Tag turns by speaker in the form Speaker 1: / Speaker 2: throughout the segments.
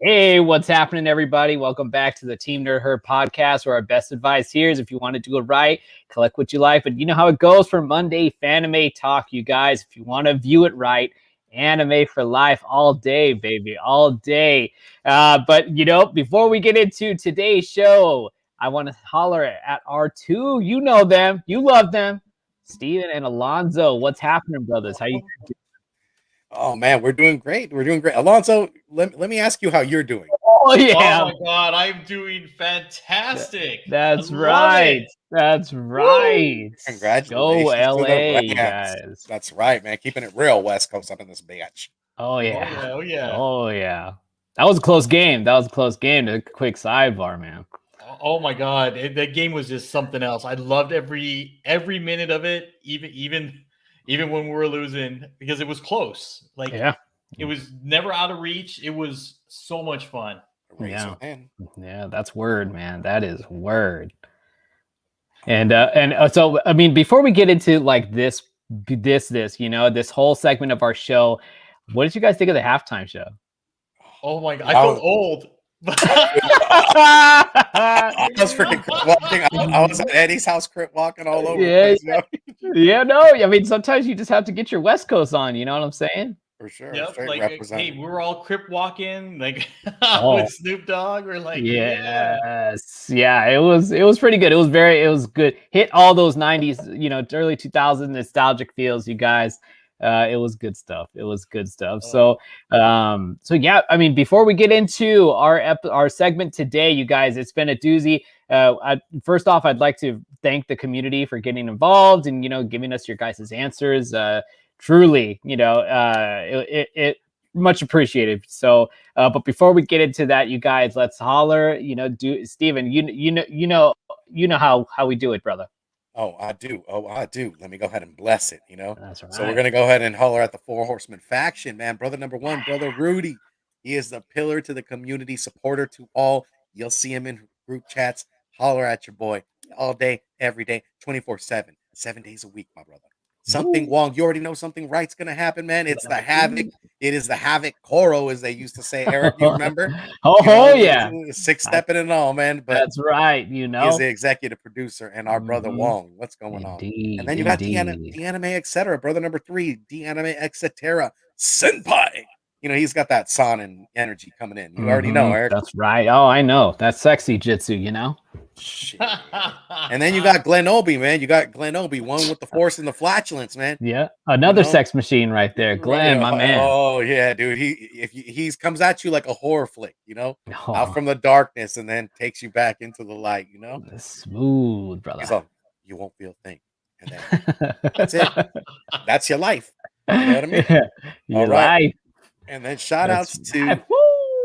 Speaker 1: Hey, what's happening, everybody? Welcome back to the Team Nerd Herd podcast, where our best advice here is if you want to do it right, collect what you like. But you know how it goes for Monday FANime Talk, you guys. If you want to view it right, anime for life all day, baby, all day. But, before we get into today's show, I want to holler at our two. You know them. You love them. Steven and Alonzo. What's happening, brothers? How you?
Speaker 2: Oh man, we're doing great. We're doing great. Alonso, let me ask you how you're doing.
Speaker 1: Oh,
Speaker 3: Oh
Speaker 1: yeah.
Speaker 3: my god, I'm doing fantastic.
Speaker 1: That's
Speaker 3: I love
Speaker 1: right.
Speaker 3: it.
Speaker 1: That's right. Go
Speaker 2: Congratulations to the
Speaker 1: LA, you
Speaker 2: Rams.
Speaker 1: guys.
Speaker 2: That's right, man. Keeping it real West Coast up in this bitch.
Speaker 1: Oh
Speaker 3: Oh
Speaker 1: yeah.
Speaker 3: yeah, oh yeah.
Speaker 1: Oh yeah. That was a close game. That was a close game. A quick sidebar, man.
Speaker 3: Oh my god, that game was just something else. I loved every minute of it, even when we were losing, because it was close. Like
Speaker 1: Yeah.
Speaker 3: it was never out of reach. It was so much fun.
Speaker 1: Yeah.
Speaker 2: Man.
Speaker 1: Yeah, that's word, man. That is word. And so I mean, before we get into like this, this whole segment of our show, what did you guys think of the halftime show?
Speaker 3: Oh my god, I felt old.
Speaker 2: I was freaking crip walking. I was at Eddie's house crip walking all over the place.
Speaker 1: Yeah, no. I mean, sometimes you just have to get your West Coast on. You know what I'm saying?
Speaker 2: For sure.
Speaker 3: Yep,
Speaker 2: Straight
Speaker 3: like
Speaker 2: representing.
Speaker 3: hey, we were all crip walking, like
Speaker 1: Oh.
Speaker 3: with Snoop Dogg. We're like,
Speaker 1: yes, yeah. It was pretty good. It was good. Hit all those '90s, early 2000s nostalgic feels, you guys. It was good stuff. It was good stuff. So yeah. I mean, before we get into our segment today, you guys, it's been a doozy. First off, I'd like to thank the community for getting involved and giving us your guys' answers. Truly, it much appreciated. So, but before we get into that, you guys, let's holler. Steven, you know how we do it, brother.
Speaker 2: Oh, I do. Let me go ahead and bless it,
Speaker 1: That's right.
Speaker 2: So we're gonna go ahead and holler at the Four Horsemen faction, man. Brother number one, Brother Rudy. He is the pillar to the community, supporter to all. You'll see him in group chats. Holler at your boy all day, every day, 24/7, 7 days a week, my brother. Something Wong, you already know something right's gonna happen, man. It's the havoc. It is the havoc Koro, as they used to say. Eric, you remember?
Speaker 1: Yeah.
Speaker 2: Six stepping and all, man. But
Speaker 1: that's right.
Speaker 2: He is the executive producer and our brother Wong. What's going on? And then you got the anime, etc. Brother number three, the anime, etc. Senpai. He's got that Sonnen energy coming in. You already know, Eric.
Speaker 1: That's right. Oh, I know. That's sexy jitsu,
Speaker 2: Shit. And then you got Glen Obi, man. You got Glen Obi, one with the force and the flatulence, man.
Speaker 1: Yeah, another sex machine right there, Glenn, my man.
Speaker 2: Oh yeah, dude. He comes at you like a horror flick, out from the darkness and then takes you back into the light,
Speaker 1: Smooth, brother.
Speaker 2: He's like, you won't feel a thing, and then that's it. That's your life. You know what I mean?
Speaker 1: All right.
Speaker 2: Life. And then shout outs to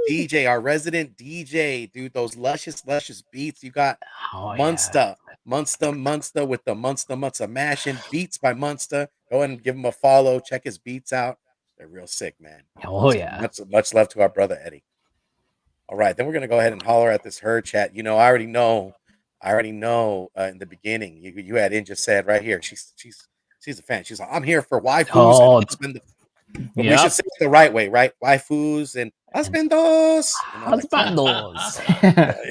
Speaker 2: DJ, our resident DJ, dude. Those luscious beats. You got Munsta with the Munsta mashing beats by Munsta. Go ahead and give him a follow. Check his beats out. They're real sick, man.
Speaker 1: Oh yeah.
Speaker 2: Much love to our brother Eddie. All right, then we're gonna go ahead and holler at this herd chat. I already know. In the beginning, you had just said right here. She's a fan. She's like, I'm here for waifus and husbando. But we should say it the right way, right? Waifus and husbandos.
Speaker 1: Husbandos.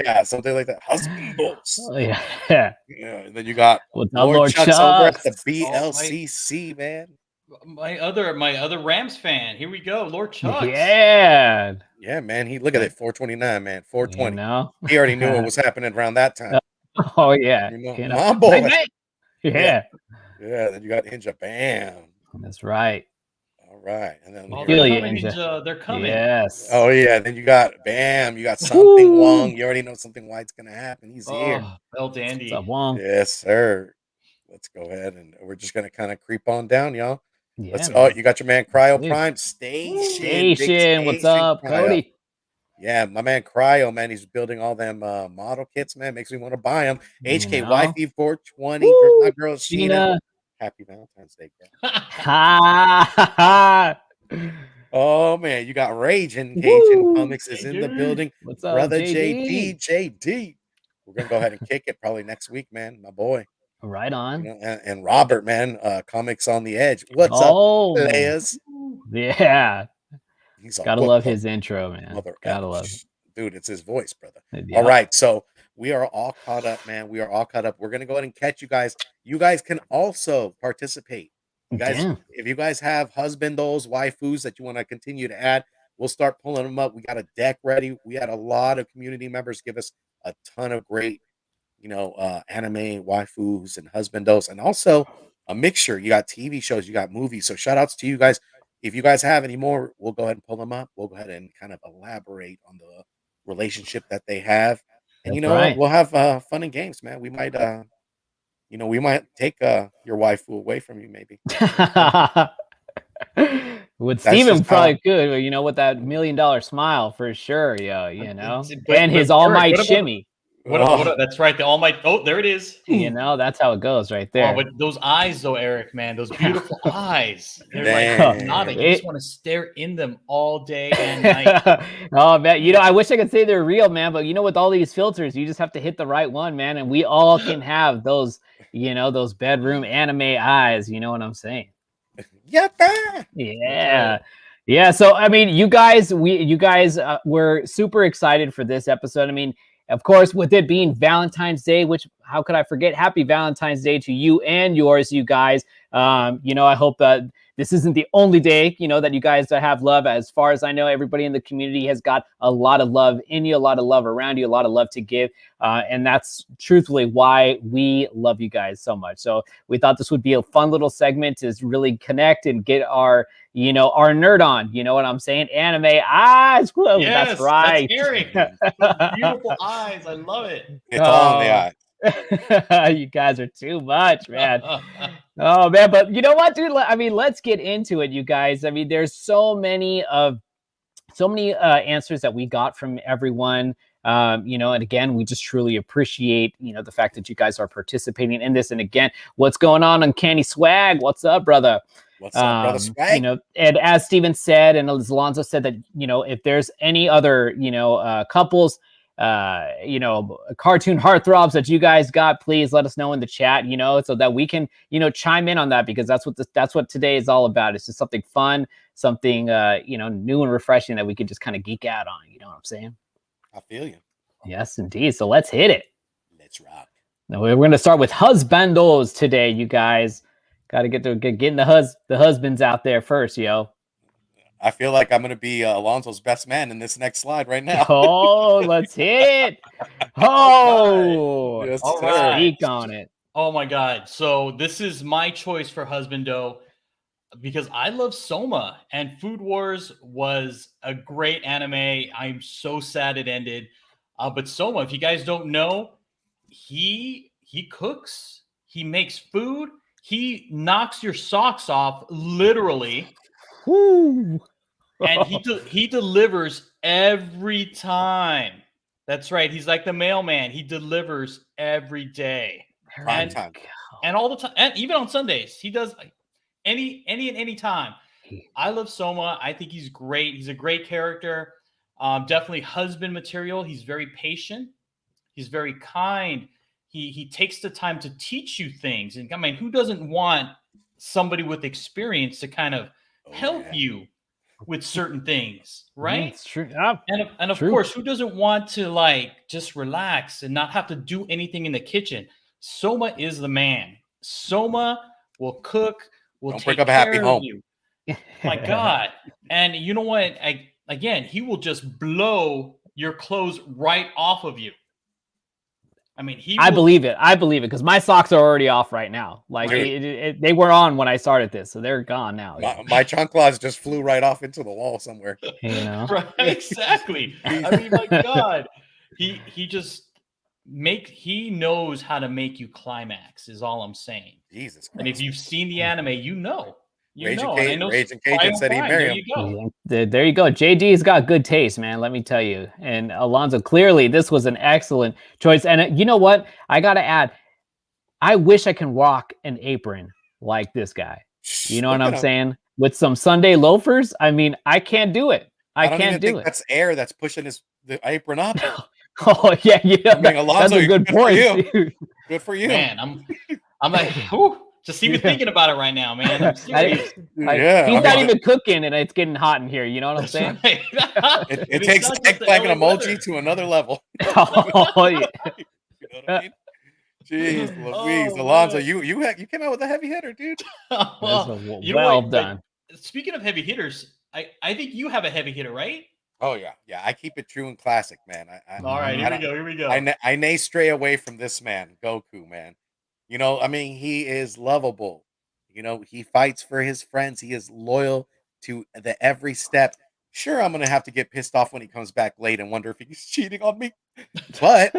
Speaker 2: Yeah, something like that. Husbandos.
Speaker 1: Oh, yeah.
Speaker 2: And then you got Lord Chuck's over at the BLCC, man.
Speaker 3: My other Rams fan. Here we go, Lord Chuck.
Speaker 1: Yeah,
Speaker 2: man. Look at it, 429, man. 420. He already knew what was happening around that time.
Speaker 1: Oh yeah,
Speaker 2: my boy.
Speaker 1: Yeah.
Speaker 2: Then you got Ninja Bam.
Speaker 1: That's right.
Speaker 2: All right, and then
Speaker 3: they're coming.
Speaker 1: Yes.
Speaker 2: Oh yeah, then you got Bam. You got something Wong. You already know something white's gonna happen. He's here.
Speaker 3: El Dandy.
Speaker 1: What's up, Wong?
Speaker 2: Yes, sir. Let's go ahead and we're just gonna kind of creep on down, y'all.
Speaker 1: Yeah,
Speaker 2: you got your man Cryo Prime Station.
Speaker 1: What's up, Cody?
Speaker 2: Yeah, my man Cryo, man, he's building all them model kits, man. Makes me want to buy them. HK Wifey 420, my girl Sheena. Happy Valentine's Day, girl. Oh man, you got Rage and Cajun Comics is in the building.
Speaker 1: What's up,
Speaker 2: brother JD? We're gonna go ahead and kick it probably next week, man. My boy.
Speaker 1: Right on.
Speaker 2: And Robert, man, Comics on the Edge. What's up, players?
Speaker 1: Yeah.
Speaker 2: He's all,
Speaker 1: Gotta
Speaker 2: what
Speaker 1: love
Speaker 2: the
Speaker 1: his intro, man.
Speaker 2: mother
Speaker 1: Gotta love it.
Speaker 2: dude, it's his voice, brother.
Speaker 1: Yep.
Speaker 2: All right, so we are all caught up, man. We are all caught up. We're gonna go ahead and catch you guys. You guys can also participate. You guys,
Speaker 1: Yeah.
Speaker 2: if you guys have husbandos, waifus that you want to continue to add, we'll start pulling them up. We got a deck ready. We had a lot of community members give us a ton of great, anime waifus and husbandos, and also a mixture. You got TV shows, you got movies. So shout outs to you guys. If you guys have any more, we'll go ahead and pull them up. We'll go ahead and kind of elaborate on the relationship that they have. And you
Speaker 1: That's
Speaker 2: know what?
Speaker 1: right.
Speaker 2: We'll have fun and games, man. We might we might take your waifu away from you, maybe.
Speaker 1: With
Speaker 2: That's
Speaker 1: Steven
Speaker 2: just
Speaker 1: probably
Speaker 2: how-
Speaker 1: could, with that $1 million smile for sure,
Speaker 3: But
Speaker 1: and his
Speaker 3: Eric,
Speaker 1: all might
Speaker 3: what about-
Speaker 1: shimmy.
Speaker 3: That's right. The All Might. Oh, there it is.
Speaker 1: That's how it goes right there.
Speaker 3: Oh, but those eyes, though, Eric, man, those beautiful eyes. They're
Speaker 2: Damn.
Speaker 3: like nodding. You just want to stare in them all day and night.
Speaker 1: Oh man, I wish I could say they're real, man, but with all these filters, you just have to hit the right one, man, and we all can have those, those bedroom anime eyes. You know what I'm saying?
Speaker 2: Yatta!
Speaker 1: Yeah. Yeah. So, I mean, you guys were super excited for this episode. I mean, of course, with it being Valentine's Day, which how could I forget? Happy Valentine's Day to you and yours, you guys. I hope that this isn't the only day, that you guys have love. As far as I know, everybody in the community has got a lot of love in you, a lot of love around you, a lot of love to give. And that's truthfully why we love you guys so much. So we thought this would be a fun little segment to really connect and get our nerd on. You know what I'm saying? Anime eyes. Whoa,
Speaker 3: Yes,
Speaker 1: that's right.
Speaker 3: That's Eric. Beautiful eyes. I love it.
Speaker 2: It's all in the eye.
Speaker 1: You guys are too much, man. Oh man, but you know what, dude? I mean, let's get into it, you guys. I mean, there's so many answers that we got from everyone. And again, we just truly appreciate, the fact that you guys are participating in this. And again, what's going on Canny Swag? What's up, brother?
Speaker 2: What's up, brother Swag?
Speaker 1: And as Steven said, and as Alonzo said, that if there's any other couples, cartoon heartthrobs that you guys got, please let us know in the chat, so that we can chime in on that, because that's what today is all about. It's just something fun, something new and refreshing that we could just kind of geek out on. You know what I'm saying?
Speaker 2: I feel you.
Speaker 1: Yes, indeed. So let's hit it.
Speaker 2: Let's rock.
Speaker 1: Now we're going to start with husbandos today, you guys. Got to getting the husbands out there first, yo.
Speaker 2: I feel like I'm going to be Alonso's best man in this next slide right now.
Speaker 1: Oh, let's hit it. Oh,
Speaker 2: Yes,
Speaker 3: All
Speaker 2: sir.
Speaker 3: right.
Speaker 1: speak on it.
Speaker 3: Oh my God. So this is my choice for Husbando because I love Soma, and Food Wars was a great anime. I'm so sad it ended. But Soma, if you guys don't know, he cooks, he makes food, he knocks your socks off, literally.
Speaker 1: Woo.
Speaker 3: And he delivers every time. That's right. He's like the mailman. He delivers every day.
Speaker 2: Prime time.
Speaker 3: And all the time, and even on Sundays, he does any time. I love Soma. I think he's great. He's a great character. Definitely husband material. He's very patient. He's very kind. He takes the time to teach you things. And I mean, who doesn't want somebody with experience to kind of help you with certain things, right?
Speaker 1: It's true.
Speaker 3: And of course, who doesn't want to just relax and not have to do anything in the kitchen? Soma is the man. Soma will cook, will
Speaker 2: Don't
Speaker 3: take
Speaker 2: break up a happy
Speaker 3: care of
Speaker 2: home.
Speaker 3: you. My God. And you know what? Again, he will just blow your clothes right off of you. I mean,
Speaker 1: I believe it because my socks are already off right now. Like they were on when I started this, so they're gone now.
Speaker 2: My chanclas just flew right off into the wall somewhere.
Speaker 3: Right, exactly. I mean, my God, he knows how to make you climax. Is all I'm saying.
Speaker 2: Jesus Christ.
Speaker 3: And if you've seen the anime, you know.
Speaker 2: Raging Cajun said he married him.
Speaker 1: There you go. JD's got good taste, man. Let me tell you. And Alonzo, clearly this was an excellent choice. And you know what? I got to add, I wish I can rock an apron like this guy. You know what I'm saying? With some Sunday loafers. I mean, I can't do it. I can't do it.
Speaker 2: That's air that's pushing the apron up.
Speaker 1: Oh yeah,
Speaker 2: I mean, Alonzo,
Speaker 1: that's a good point.
Speaker 2: Good for you.
Speaker 3: Man, I'm like, whew. Just even thinking about it right now, man. I'm serious.
Speaker 1: He's not even cooking, and it's getting hot in here. You know what I'm saying?
Speaker 3: Right.
Speaker 2: It takes eggplant and emoji to another level.
Speaker 1: Oh, yeah.
Speaker 2: You know what I mean? Jeez, Louise,
Speaker 3: Oh,
Speaker 2: Alonzo,
Speaker 3: man.
Speaker 2: you came out with a heavy hitter, dude.
Speaker 3: Well, you know
Speaker 1: well
Speaker 3: what?
Speaker 1: done.
Speaker 3: Speaking of heavy hitters, I think you have a heavy hitter, right?
Speaker 2: Oh yeah, I keep it true and classic, man.
Speaker 3: All right, here we go.
Speaker 2: I nay stray away from this man, Goku, man. You know, I mean, he is lovable. You know, he fights for his friends. He is loyal to the every step. Sure, I'm gonna have to get pissed off when he comes back late and wonder if he's cheating on me. But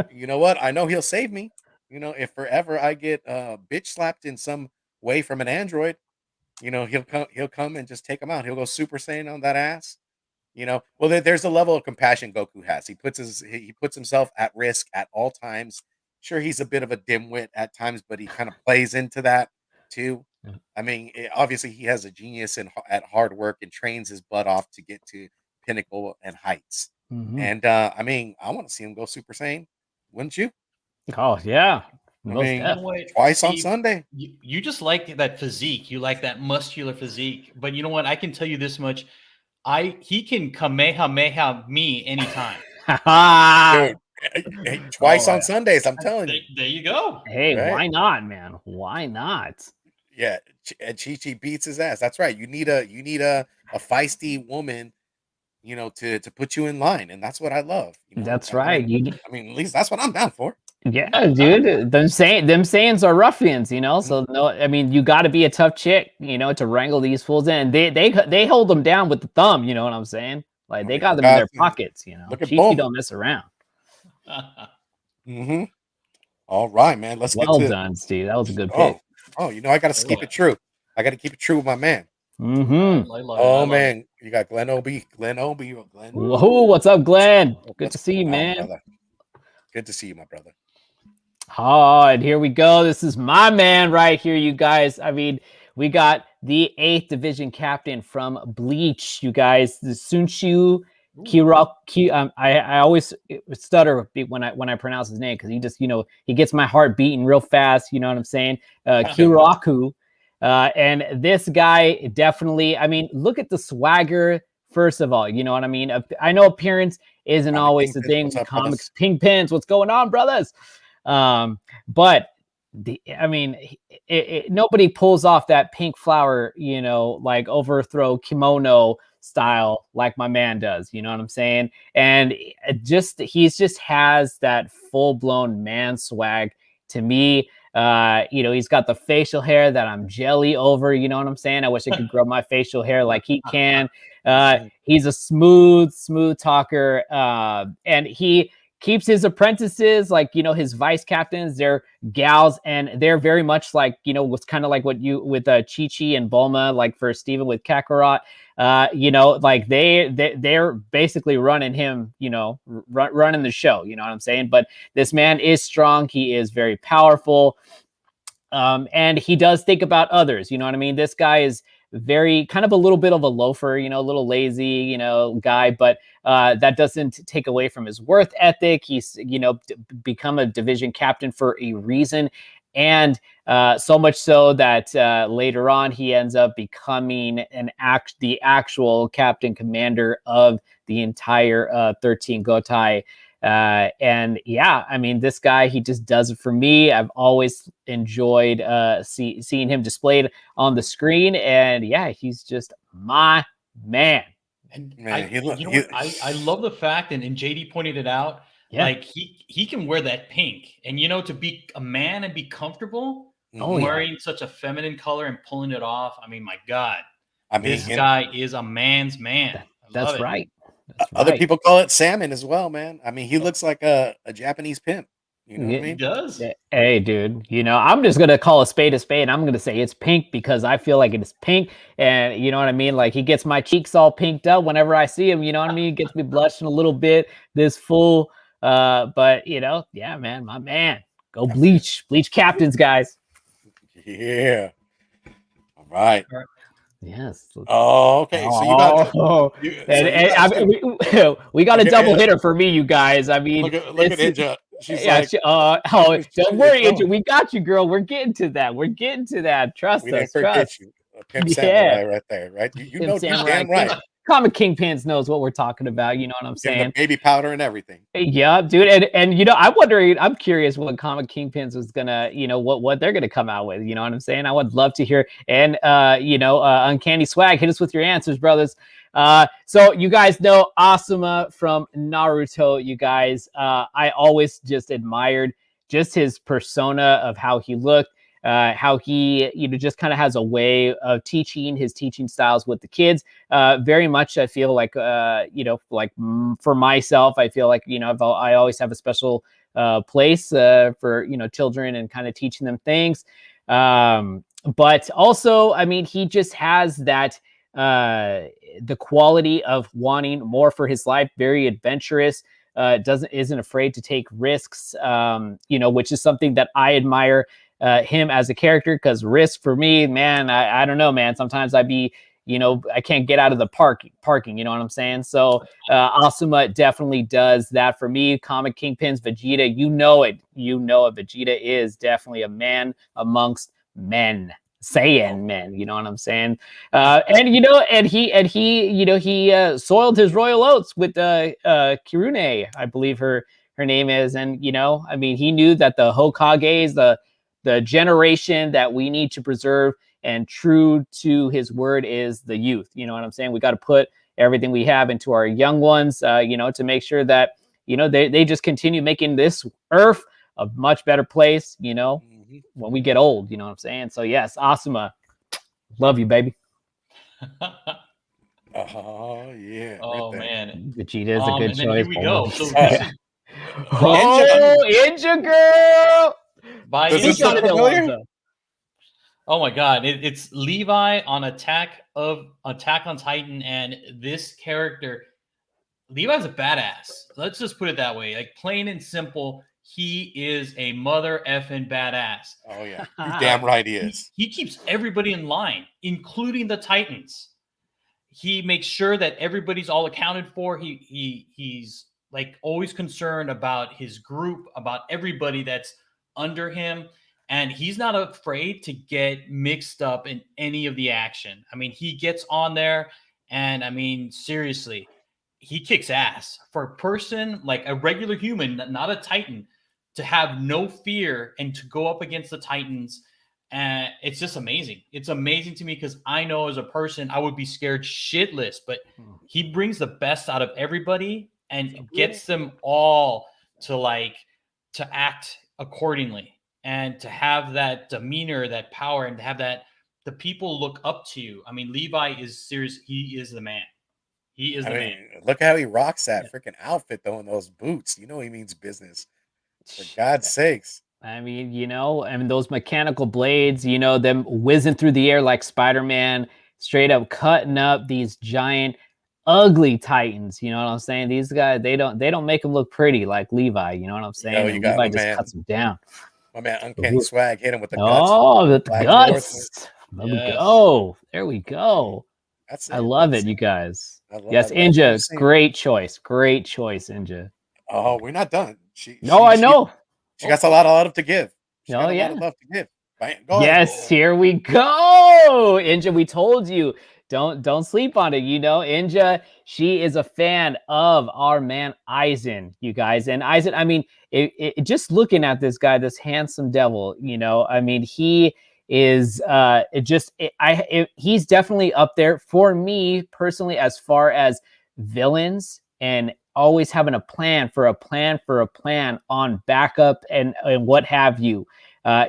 Speaker 2: you know what? I know he'll save me. You know, if forever I get bitch slapped in some way from an android, you know, he'll come and just take him out. He'll go Super Saiyan on that ass. You know, well, there's a level of compassion Goku has. He puts himself at risk at all times. Sure, he's a bit of a dimwit at times, but he kind of plays into that too. I mean, obviously, he has a genius at hard work and trains his butt off to get to pinnacle and heights. And I mean, I want to see him go Super Saiyan, wouldn't you?
Speaker 1: Oh yeah,
Speaker 2: I mean,
Speaker 3: You know what,
Speaker 2: twice on
Speaker 3: Steve?
Speaker 2: Sunday.
Speaker 3: You just like that physique. You like that muscular physique. But you know what? I can tell you this much. He can Kamehameha me anytime.
Speaker 2: Dude, hey, twice on Sundays, I'm telling you.
Speaker 3: There you go.
Speaker 1: Hey,
Speaker 2: Right?
Speaker 1: why not, man? Why not?
Speaker 2: Yeah, and Chi beats his ass. That's right. You need a feisty woman, you know, to put you in line, and that's what I love. You know?
Speaker 1: That's
Speaker 2: I
Speaker 1: right.
Speaker 2: mean, I mean, at least that's what I'm down for.
Speaker 1: Yeah, dude. Them sayings are ruffians, you know. So no, I mean, you got to be a tough chick, you know, to wrangle these fools in. They hold them down with the thumb. You know what I'm saying? Like they got them in their pockets. You know,
Speaker 2: Look at
Speaker 1: Chi
Speaker 2: Bulma.
Speaker 1: don't mess around.
Speaker 2: Mm-hmm. All right, man. Let's
Speaker 1: Well
Speaker 2: get to
Speaker 1: done, Steve. That was a good pick.
Speaker 2: Oh, you know, I got to keep it true. I got to keep it true with my man.
Speaker 1: Mm-hmm.
Speaker 2: Oh man, you got Glenn Obi.
Speaker 1: Whoa, what's up, Glenn? Good to see you, man.
Speaker 2: Brother? Good to see you, my brother.
Speaker 1: Oh, and here we go. This is my man right here, you guys. I mean, we got the 8th division captain from Bleach, you guys. The Sunshu Kiraki. I always stutter when I pronounce his name because he just, you know, he gets my heart beating real fast. You know what I'm saying? Kiraku. And this guy definitely, I mean, look at the swagger. First of all, you know what I mean? I know appearance isn't always the thing. Comics, ping pins. What's going on, brothers? But I mean, nobody pulls off that pink flower, you know, like overthrow kimono style like my man does. You know what I'm saying? And he just has that full blown man swag to me. You know, he's got the facial hair that I'm jelly over. You know what I'm saying? I wish I could grow my facial hair like he can. He's a smooth talker, and he keeps his apprentices, like, you know, his vice captains, they're gals, and they're very much like, you know, what's kind of like what you with Chi-Chi and Bulma, like for Steven with Kakarot, you know, like they're basically running him, you know, running the show, you know what I'm saying? But this man is strong. He is very powerful. And he does think about others, you know what I mean? This guy is very kind of a little bit of a loafer, you know, a little lazy, you know, guy, but that doesn't take away from his worth ethic. He's, you know, become a division captain for a reason. And so much so that later on he ends up becoming the actual captain commander of the entire 13 Gotai. And yeah, I mean, this guy, he just does it for me. I've always enjoyed seeing him displayed on the screen, and yeah, he's just my man.
Speaker 3: And man, I love the fact, and JD pointed it out, like he can wear that pink, and you know, to be a man and be comfortable wearing such a feminine color and pulling it off. I mean, my God, I mean, this guy is a man's man.
Speaker 1: That's right.
Speaker 2: Other people call it salmon as well, man. I mean, he looks like a Japanese pimp. You know what I mean?
Speaker 3: He does.
Speaker 1: Hey, dude, you know, I'm just going to call a spade a spade. I'm going to say it's pink because I feel like it's pink. And you know what I mean? Like he gets my cheeks all pinked up whenever I see him. You know what I mean? He gets me blushing a little bit, this full. But, you know, yeah, man, my man. Go Bleach. Bleach captains, guys.
Speaker 2: Yeah. All right.
Speaker 1: Yes.
Speaker 2: Oh, okay. So
Speaker 1: we got a double hitter for me, you guys. I mean,
Speaker 2: look at Ninja. She's
Speaker 1: Yeah,
Speaker 2: like,
Speaker 1: don't worry, Angel. We got you, girl. We're getting to that. We're getting to that. Trust
Speaker 2: we didn't
Speaker 1: us.
Speaker 2: forget
Speaker 1: Trust.
Speaker 2: you. A pimp
Speaker 1: Yeah.
Speaker 2: samurai right there, right? You
Speaker 1: Pimp
Speaker 2: know, you
Speaker 1: Samurai.
Speaker 2: damn right.
Speaker 1: Comic Kingpins knows what we're talking about. You know what I'm
Speaker 2: Give him the
Speaker 1: saying?
Speaker 2: baby powder and everything.
Speaker 1: Yeah, dude. And you know, I'm wondering, I'm curious what Comic Kingpins was gonna, you know, what they're gonna come out with. You know what I'm saying? I would love to hear. And you know, Uncanny Swag, hit us with your answers, brothers. So you guys know Asuma from Naruto. You guys, I always just admired just his persona of how he looked, how he, you know, just kind of has a way of teaching his teaching styles with the kids. Very much, I feel like, you know, like for myself, I feel like, you know, I always have a special place for, you know, children and kind of teaching them things. But also, I mean, he just has that the quality of wanting more for his life, very adventurous, isn't afraid to take risks, you know, which is something that I admire him as a character, because risk for me, man, I don't know, man. Sometimes you know, I can't get out of the parking, you know what I'm saying? So Asuma definitely does that for me. Comic Kingpins, Vegeta, you know it. Vegeta is definitely a man amongst men. Saiyan men, you know what I'm saying? And you know, and he you know, he soiled his royal oats with Kirune, I believe her name is. And you know, I mean, he knew that the Hokages, the generation that we need to preserve, and true to his word is the youth. You know what I'm saying? We got to put everything we have into our young ones, you know, to make sure that, you know, they just continue making this earth a much better place, you know, when we get old, you know what I'm saying? So yes, Asuma, love you, baby.
Speaker 2: Oh yeah.
Speaker 3: Oh
Speaker 2: right
Speaker 3: man,
Speaker 1: Vegeta is a good
Speaker 3: and then
Speaker 1: choice.
Speaker 3: here we go. So
Speaker 1: Ninja girl.
Speaker 3: by
Speaker 2: Does this look familiar?
Speaker 3: Oh my god, it's Levi on Attack on Titan, and this character, Levi's a badass. Let's just put it that way. Like, plain and simple, he is a mother effing badass.
Speaker 2: Oh yeah, you damn right he is.
Speaker 3: He keeps everybody in line, including the Titans. He makes sure that everybody's all accounted for. He's like always concerned about his group, about everybody that's under him. And he's not afraid to get mixed up in any of the action. I mean, he gets on there, and I mean, seriously, he kicks ass. For a person, like a regular human, not a Titan, to have no fear and to go up against the Titans, and it's just amazing. It's amazing to me, because I know as a person, I would be scared shitless, but he brings the best out of everybody and gets them all to act accordingly, and to have that demeanor, that power, and to have that the people look up to you. I mean, Levi is serious. He is the man. He is the man.
Speaker 2: Look how he rocks that freaking outfit though, and those boots. You know he means business. For God's sakes.
Speaker 1: I mean, you know, I mean, those mechanical blades, you know, them whizzing through the air like Spider-Man, straight up cutting up these giant, ugly Titans. You know what I'm saying? These guys, they don't make them look pretty like Levi. You know what I'm saying?
Speaker 2: You got
Speaker 1: Levi just cuts them down.
Speaker 2: My man, Uncanny Swag hit him with the guts.
Speaker 1: Oh, with the guts. There we go. There we go.
Speaker 2: That's
Speaker 1: I love it, you guys. Yes,
Speaker 2: I
Speaker 1: Inja, great choice. Great choice, Inja.
Speaker 2: Oh, we're not done.
Speaker 1: I know.
Speaker 2: She got a lot of love to give.
Speaker 1: Lot of
Speaker 2: love to give.
Speaker 1: Yes, here we go. Inja, we told you. Don't sleep on it. You know, Inja, she is a fan of our man Aizen, you guys. And Aizen, I mean, just looking at this guy, this handsome devil, you know, I mean, he is he's definitely up there for me personally, as far as villains, and always having a plan on backup and what have you.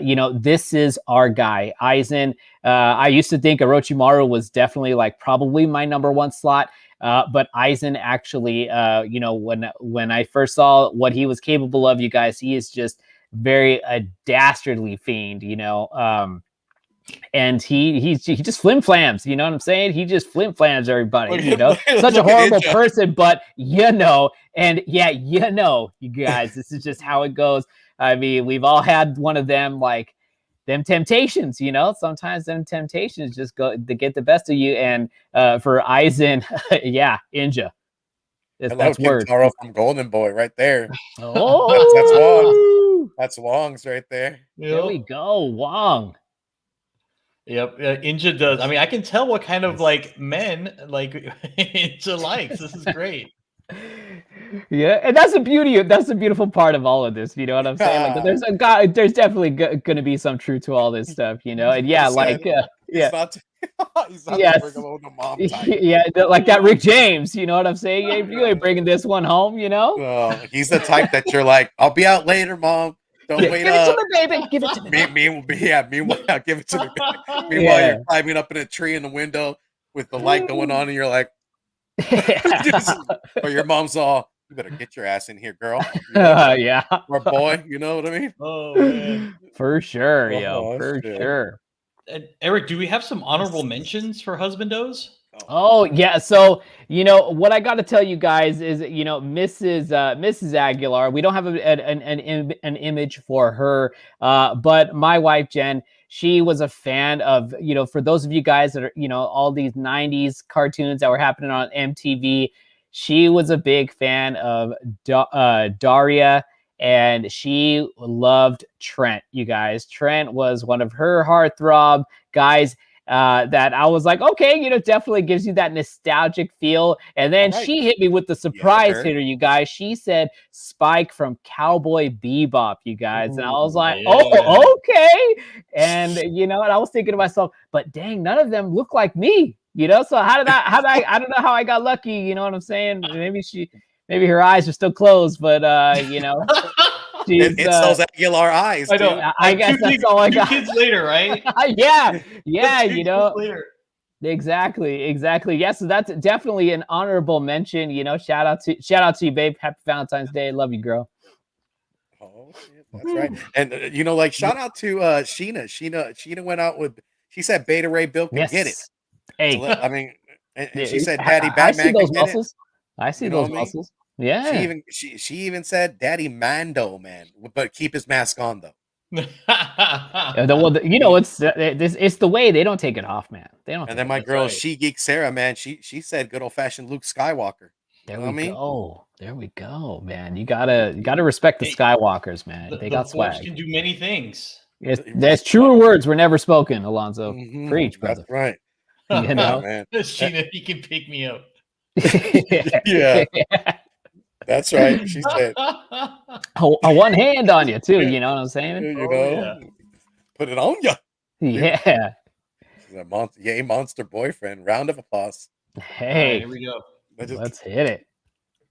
Speaker 1: You know, this is our guy, Aizen. I used to think Orochimaru was definitely like probably my number one slot. But Aizen actually, you know, when I first saw what he was capable of, you guys, he is just very a dastardly fiend, you know. And he just flim-flams, you know what I'm saying? He just flim-flams everybody, you know? Such a horrible person, but you know, and yeah, you know, you guys, this is just how it goes. I mean, we've all had one of them, like, them temptations, you know? Sometimes them temptations just go to get the best of you. And for Aizen, yeah, Inja. That's words.
Speaker 2: Kintaro from Golden Boy right there.
Speaker 1: Oh,
Speaker 2: That's Wong's right there.
Speaker 1: there we go. Wong.
Speaker 3: Yep, Inja does. I mean, I can tell what kind of like men like Inja likes. This is great.
Speaker 1: Yeah, and that's the beauty. That's the beautiful part of all of this. You know what I'm saying? Like, there's a guy. There's definitely gonna be some truth to all this stuff. You know, and yeah, like
Speaker 2: he's not
Speaker 1: yes,
Speaker 2: bring along the mom type.
Speaker 1: yeah, like that Rick James. You know what I'm saying? You ain't bringing this one home. You know?
Speaker 2: He's the type that you're like, I'll be out later, mom. Don't wait
Speaker 1: give
Speaker 2: up.
Speaker 1: Give it to me, baby. Give it to me.
Speaker 2: Meanwhile, give it to me. Meanwhile, you're climbing up in a tree in the window with the light going on, and you're like, or your mom's all, you better get your ass in here, girl.
Speaker 1: Yeah.
Speaker 2: Or boy, you know what I mean?
Speaker 3: Oh man.
Speaker 1: For sure, for sure.
Speaker 3: Eric, do we have some honorable mentions for husbandos?
Speaker 1: Oh yeah, so you know what I got to tell you guys is, you know, Mrs. Aguilar. We don't have an image for her, but my wife Jen, she was a fan of, you know, for those of you guys that are, you know, all these '90s cartoons that were happening on MTV. She was a big fan of Daria, and she loved Trent. You guys, Trent was one of her heartthrob guys. That I was like, okay, you know, definitely gives you that nostalgic feel. And then she hit me with the surprise hitter, you guys. She said Spike from Cowboy Bebop, you guys. And I was like, oh, okay. And, you know, and I was thinking to myself, but dang, none of them look like me, you know? So I don't know how I got lucky, you know what I'm saying? Maybe her eyes are still closed, but, you know.
Speaker 2: It's those Aguilar eyes.
Speaker 3: I know.
Speaker 1: I guess that's all I got.
Speaker 3: 2 kids later, right?
Speaker 1: yeah, you know. Exactly. Yeah, so that's definitely an honorable mention. You know, shout out to you, babe. Happy Valentine's Day. Love you, girl.
Speaker 2: Oh, shit, that's right. And you know, like shout out to Sheena. Sheena went out with. She said Beta Ray Bill can get it.
Speaker 1: Hey,
Speaker 2: so, I mean, and she said Daddy Batman.
Speaker 1: I see those muscles. I see those muscles. Yeah.
Speaker 2: She even said Daddy Mando, man, but keep his mask on though.
Speaker 1: Well, you know, it's the way they don't take it off, man. They don't.
Speaker 2: And then my girl, She Geek Sarah, man, she said good old fashioned Luke Skywalker.
Speaker 1: There we go, man. You gotta respect the Skywalkers, man. They got swag.
Speaker 3: Can do many things.
Speaker 1: There's truer words were never spoken, Alonzo. Preach, brother.
Speaker 2: That's right.
Speaker 1: You know,
Speaker 2: man.
Speaker 3: Sheena, he can pick me up.
Speaker 2: Yeah. That's right. She said,
Speaker 1: a one hand on you too. You know what I'm saying?
Speaker 2: You know, put it on you.
Speaker 1: Yeah.
Speaker 2: Yay, monster boyfriend. Round of applause.
Speaker 1: Hey,
Speaker 3: right, here we go.
Speaker 1: Let's hit it.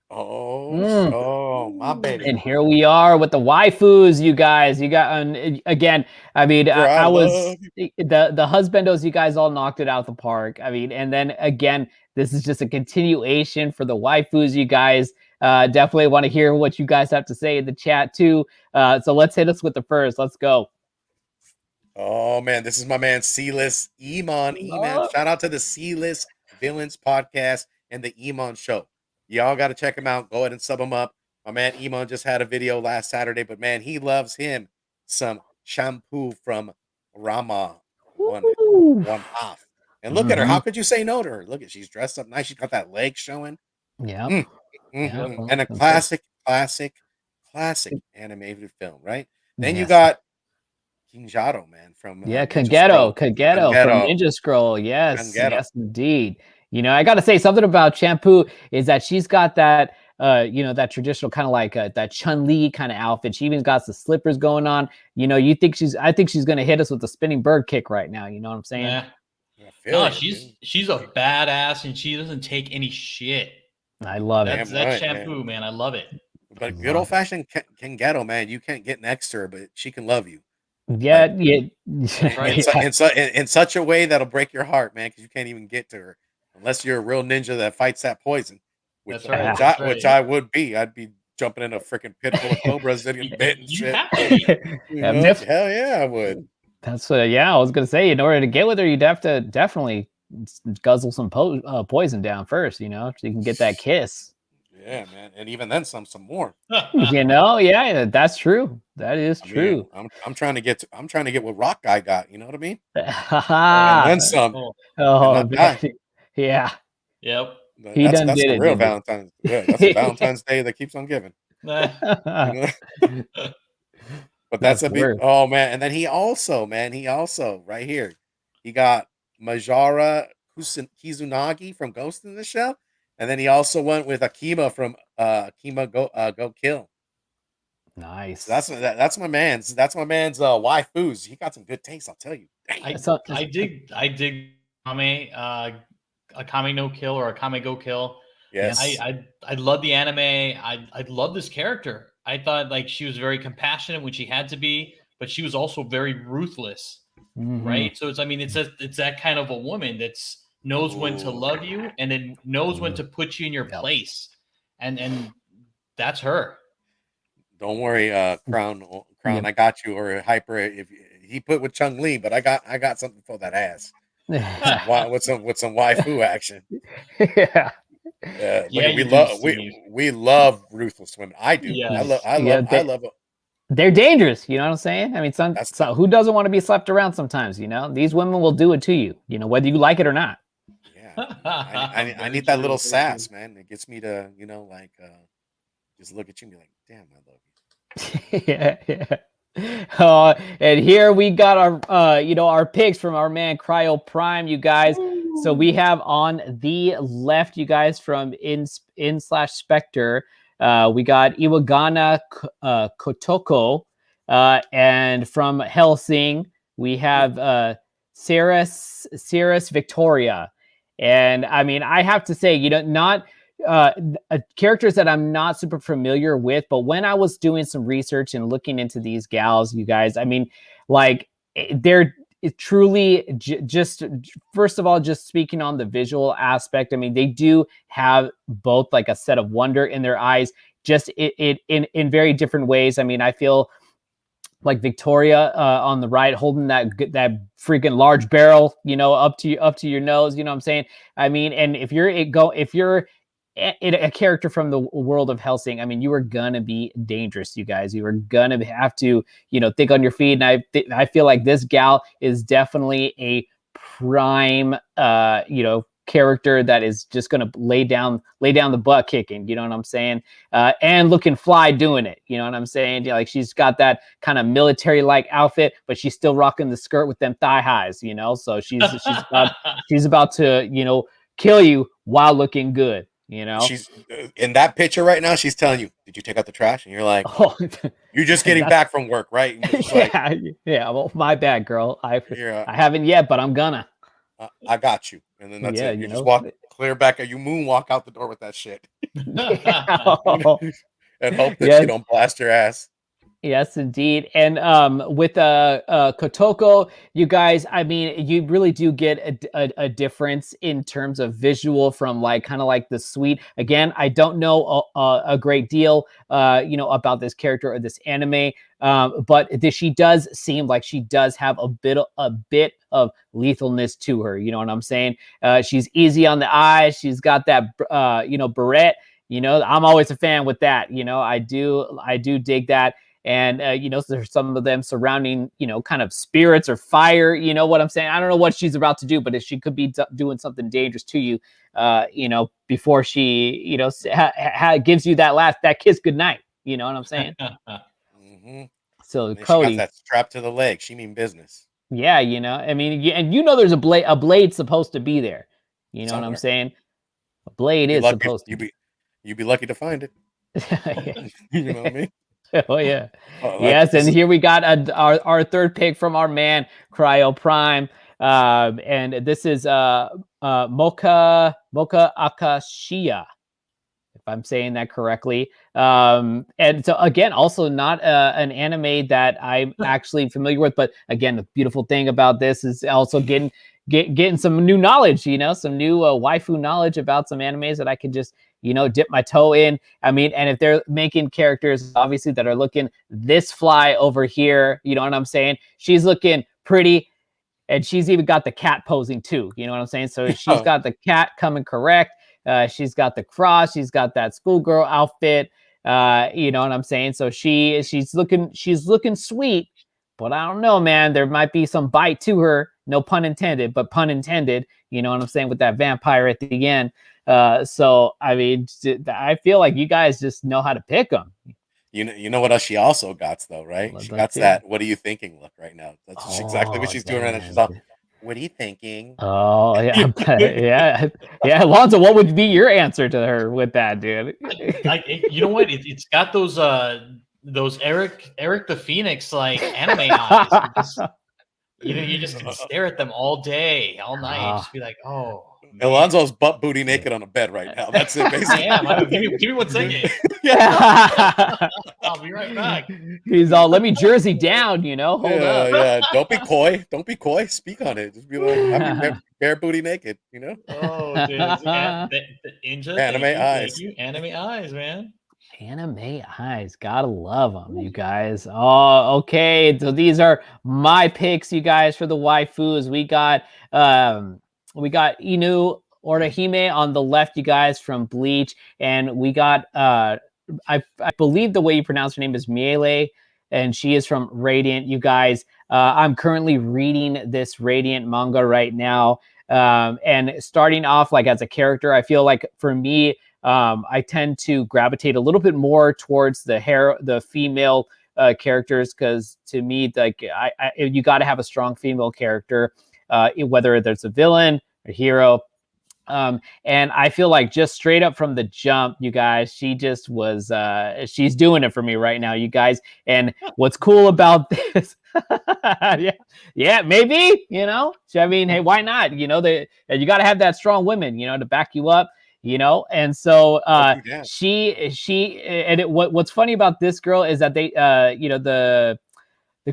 Speaker 2: Oh, my baby.
Speaker 1: And here we are with the waifus, you guys. You got again. I mean, I was the husbandos. You guys all knocked it out of the park. I mean, and then again, this is just a continuation for the waifus, you guys. Definitely want to hear what you guys have to say in the chat too. So let's hit us with the first. Let's go.
Speaker 2: Oh man, this is my man C-List Iman. Shout out to the C-List Villains podcast and the Iman show. Y'all got to check him out. Go ahead and sub him up. My man Iman just had a video last Saturday, but man, he loves him some shampoo from Rama one half. And look at her. How could you say no to her? Look at, she's dressed up nice. She's got that leg showing.
Speaker 1: Yeah.
Speaker 2: And a classic animated film, right? Then you got Kinjaro, man, from
Speaker 1: Kageto from Ninja Scroll. Yes, yes, indeed. You know, I got to say something about Shampoo is that she's got that, you know, that traditional kind of like that Chun-Li kind of outfit. She even got the slippers going on. You know, I think she's gonna hit us with the spinning bird kick right now. You know what I'm saying?
Speaker 3: Yeah. No, she's a badass and she doesn't take any shit.
Speaker 1: I love
Speaker 3: it. That's Shampoo, man. I love it.
Speaker 2: But good old fashioned Kageto, man. You can't get next to her, but she can love you.
Speaker 1: Yeah,
Speaker 2: in such a way that'll break your heart, man, because you can't even get to her unless you're a real ninja that fights that poison. Which I would be. I'd be jumping in a freaking pit full of cobras and bit and shit. Hell yeah, I would.
Speaker 1: That's I was gonna say. In order to get with her, you'd have to definitely guzzle some poison down first, you know, so you can get that kiss.
Speaker 2: Yeah, man, and even then some more.
Speaker 1: You know, yeah, that's true. That is true.
Speaker 2: I'm trying to get what Rock Guy got. You know what I mean?
Speaker 1: And
Speaker 2: then some.
Speaker 1: Oh, yeah.
Speaker 3: Yep.
Speaker 1: He done
Speaker 2: That's
Speaker 1: did
Speaker 2: the
Speaker 1: it,
Speaker 2: real
Speaker 1: didn't
Speaker 2: Valentine's. Yeah, that's the Valentine's Day that keeps on giving.
Speaker 3: Nah.
Speaker 2: You know? But that's
Speaker 1: That's
Speaker 2: a big.
Speaker 1: worse.
Speaker 2: Oh man, and then he also right here, he got Majara Kizunagi from Ghost in the Shell, and then he also went with Akima from Akima Go Kill.
Speaker 1: Nice.
Speaker 2: So that's my man's. That's my man's waifus. He got some good taste, I'll tell you.
Speaker 3: I dig Akame, Akame no Kill or Akame Go Kill.
Speaker 2: Yes.
Speaker 3: I love the anime. I love this character. I thought like she was very compassionate when she had to be, but she was also very ruthless, right? So it's it's that kind of a woman that's knows when to love you and then knows when to put you in your place, and that's her.
Speaker 2: Don't worry, Crown.
Speaker 1: Yep.
Speaker 2: I got you. Or Hyper. If he put with Chung Li, but I got something for that ass. With some waifu action.
Speaker 1: Yeah.
Speaker 2: We love ruthless women. I do.
Speaker 3: Yes.
Speaker 2: I love.
Speaker 1: They're dangerous. You know what I'm saying? I mean,
Speaker 2: That's
Speaker 1: who doesn't want to be slept around sometimes? You know, these women will do it to you. You know, whether you like it or not.
Speaker 2: Yeah. I need that little sass, man. It gets me to just look at you and be like, damn, I love you.
Speaker 1: Yeah. And here we got our our picks from our man Cryo Prime, you guys. So we have on the left, you guys, from in/Spectre, we got Iwagana Kotoko, and from Hellsing we have Cirrus Victoria. And I mean, I have to say, not characters that I'm not super familiar with, but when I was doing some research and looking into these gals, you guys, I mean, like they're truly just first of all, just speaking on the visual aspect, I mean, they do have both like a set of wonder in their eyes, just in very different ways. I mean, I feel like Victoria on the right, holding that freaking large barrel, up to your nose. You know what I'm saying? I mean, and if you're a character from the world of Hellsing, I mean, you are gonna be dangerous, you guys. You are gonna have to, think on your feet. And I feel like this gal is definitely a prime, character that is just gonna lay down the butt kicking. You know what I'm saying? And looking fly doing it. You know what I'm saying? Like she's got that kind of military like outfit, but she's still rocking the skirt with them thigh highs. So she's about to kill you while looking good.
Speaker 2: She's in that picture right now. She's telling you, "Did you take out the trash?" And you're like, "Oh, you're just getting back from work, right?"
Speaker 1: Yeah. Well, my bad, girl. I haven't yet, but I'm gonna.
Speaker 2: I got you. And then that's it. You just walk clear back. You moonwalk out the door with that shit, and hope that she don't blast your ass.
Speaker 1: Yes, indeed. And with Kotoko, you guys, I mean, you really do get a difference in terms of visual from kind of like the sweet. Again, I don't know a great deal, about this character or this anime, but she does seem like she does have a bit of lethalness to her. You know what I'm saying? She's easy on the eyes. She's got that, beret. I'm always a fan with that. I do dig that. And, there's some of them surrounding, kind of spirits or fire. You know what I'm saying? I don't know what she's about to do, but if she could be doing something dangerous to you, before she, gives you that kiss goodnight. You know what I'm saying?
Speaker 2: Mm-hmm.
Speaker 1: So
Speaker 2: and
Speaker 1: Cody,
Speaker 2: she got that strap to the leg. She mean business.
Speaker 1: Yeah, I mean, and there's a blade supposed to be there. You know Somewhere. What I'm saying? A blade is supposed to.
Speaker 2: You'd be lucky to find it. You know what I mean?
Speaker 1: Oh yeah, yes. And here we got our third pick from our man Cryo Prime, and this is Mocha Akashiya, if I'm saying that correctly. And so again, also not an anime that I'm actually familiar with, but again, the beautiful thing about this is also getting some new knowledge, some new waifu knowledge about some animes that I can just dip my toe in. I mean, and if they're making characters obviously that are looking this fly over here, you know what I'm saying? She's looking pretty, and she's even got the cat posing too. You know what I'm saying? So she's got the cat coming correct. She's got the cross. She's got that schoolgirl outfit. You know what I'm saying? So she's looking sweet, but I don't know, man. There might be some bite to her. No pun intended, but pun intended. You know what I'm saying? With that vampire at the end. So I mean, I feel like you guys just know how to pick them.
Speaker 2: You know what else she also got though, right? She got that "What are you thinking?" look right now. That's exactly what she's doing right now. She's all, "What are you thinking?"
Speaker 1: Oh yeah, yeah. Alonzo, what would be your answer to her with that, dude?
Speaker 3: You know what? It's got those Eric the Phoenix like anime eyes. You just can stare at them all day, all night. Just be like, oh. Man.
Speaker 2: Alonzo's butt booty naked on a bed right now. That's it, basically.
Speaker 3: I am. Give me 1 second. I'll be right back.
Speaker 1: He's all, let me jersey down, hold up.
Speaker 2: Yeah. Don't be coy. Don't be coy. Speak on it. Just be like, I'm bare booty naked,
Speaker 3: Oh, dude. Ninja,
Speaker 2: anime eyes.
Speaker 3: Thank you. Anime eyes, man.
Speaker 1: Anime eyes, gotta love them, you guys. Oh, okay. So these are my picks, you guys, for the waifus. We got Inu Orihime on the left, you guys, from Bleach, and we got I believe the way you pronounce her name is Miele, and she is from Radiant, you guys. I'm currently reading this Radiant manga right now, and starting off like as a character, I feel like for me, I tend to gravitate a little bit more towards the female characters, because to me, like you got to have a strong female character, whether there's a villain or hero. And I feel like just straight up from the jump, you guys, she just was, she's doing it for me right now, you guys. And what's cool about this, yeah, maybe, I mean, hey, why not? You got to have that strong women, to back you up. And so what's funny about this girl is that they the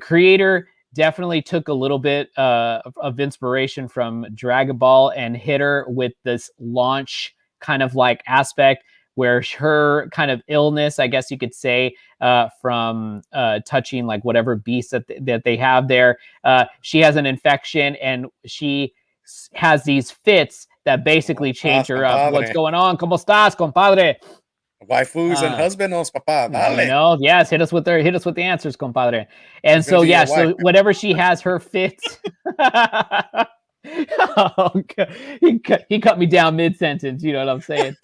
Speaker 1: creator definitely took a little bit of inspiration from Dragon Ball and hit her with this launch kind of like aspect, where her kind of illness, I guess you could say, from touching like whatever beast that they have there, she has an infection, and she has these fits that basically change her up. What's going on? ¿Cómo estás, compadre?
Speaker 2: Waifus and husbandos, papa. Dale.
Speaker 1: Yes, hit us with the answers, compadre. And so, yeah, so whatever she has, her fits. Oh, he cut me down mid-sentence, you know what I'm saying?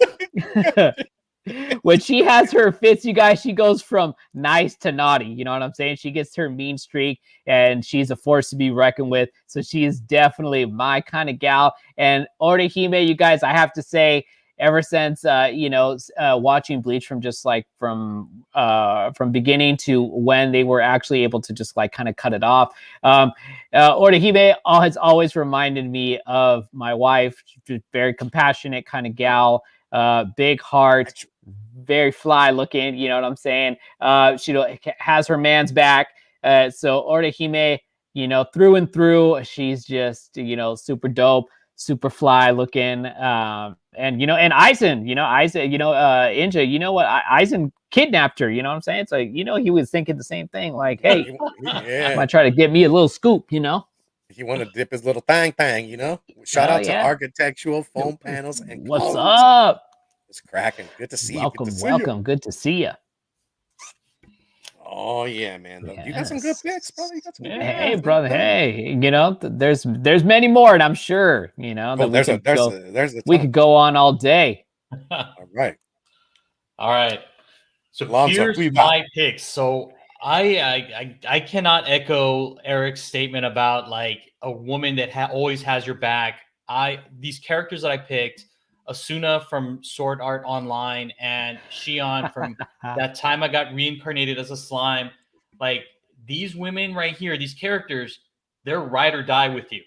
Speaker 1: When she has her fits, you guys, she goes from nice to naughty, you know what I'm saying? She gets her mean streak, and she's a force to be reckoned with. So she is definitely my kind of gal. And Orihime, you guys, I have to say, ever since watching Bleach from beginning to when they were actually able to just like kind of cut it off, Orihime has always reminded me of my wife. Very compassionate kind of gal, big heart, very fly looking, you know what I'm saying? She has her man's back. So Orihime, through and through, she's just, super dope, super fly looking. And Aizen, Inja, what? Aizen kidnapped her, you know what I'm saying? So, he was thinking the same thing, like, hey, might try to get me a little scoop,
Speaker 2: He want to dip his little thang. Shout out to Architectural Foam Panels and
Speaker 1: what's up?
Speaker 2: It's cracking. Good to see you.
Speaker 1: Welcome. Good to see you.
Speaker 2: Oh yeah, man. Yes. You got some good picks, bro. You got some good
Speaker 1: hey, brother. Hey, there's many more, and I'm sure we could go on all day.
Speaker 2: All right.
Speaker 3: So here's my picks. So I cannot echo Eric's statement about like a woman that always has your back. These characters that I picked, Asuna from Sword Art Online and Shion from that time I got reincarnated as a slime. Like these women right here, these characters, they're ride or die with you.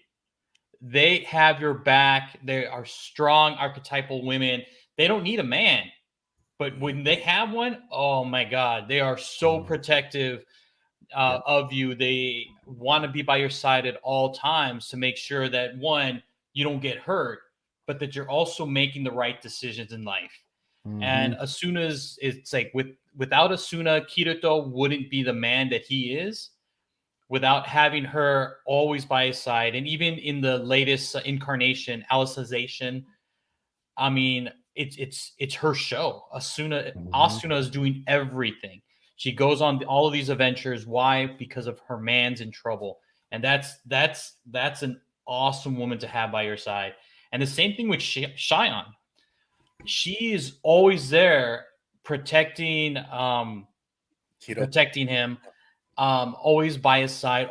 Speaker 3: They have your back. They are strong archetypal women. They don't need a man. But when they have one, oh my God, they are so protective of you. They want to be by your side at all times to make sure that, one, you don't get hurt, but that you're also making the right decisions in life. Mm-hmm. And Asuna's, it's like without Asuna, Kirito wouldn't be the man that he is without having her always by his side. And even in the latest incarnation, Alicization, I mean, it's her show. Asuna is doing everything. She goes on all of these adventures. Why? Because of her man's in trouble. And that's an awesome woman to have by your side. And the same thing with Shion. she is always there protecting him, always by his side.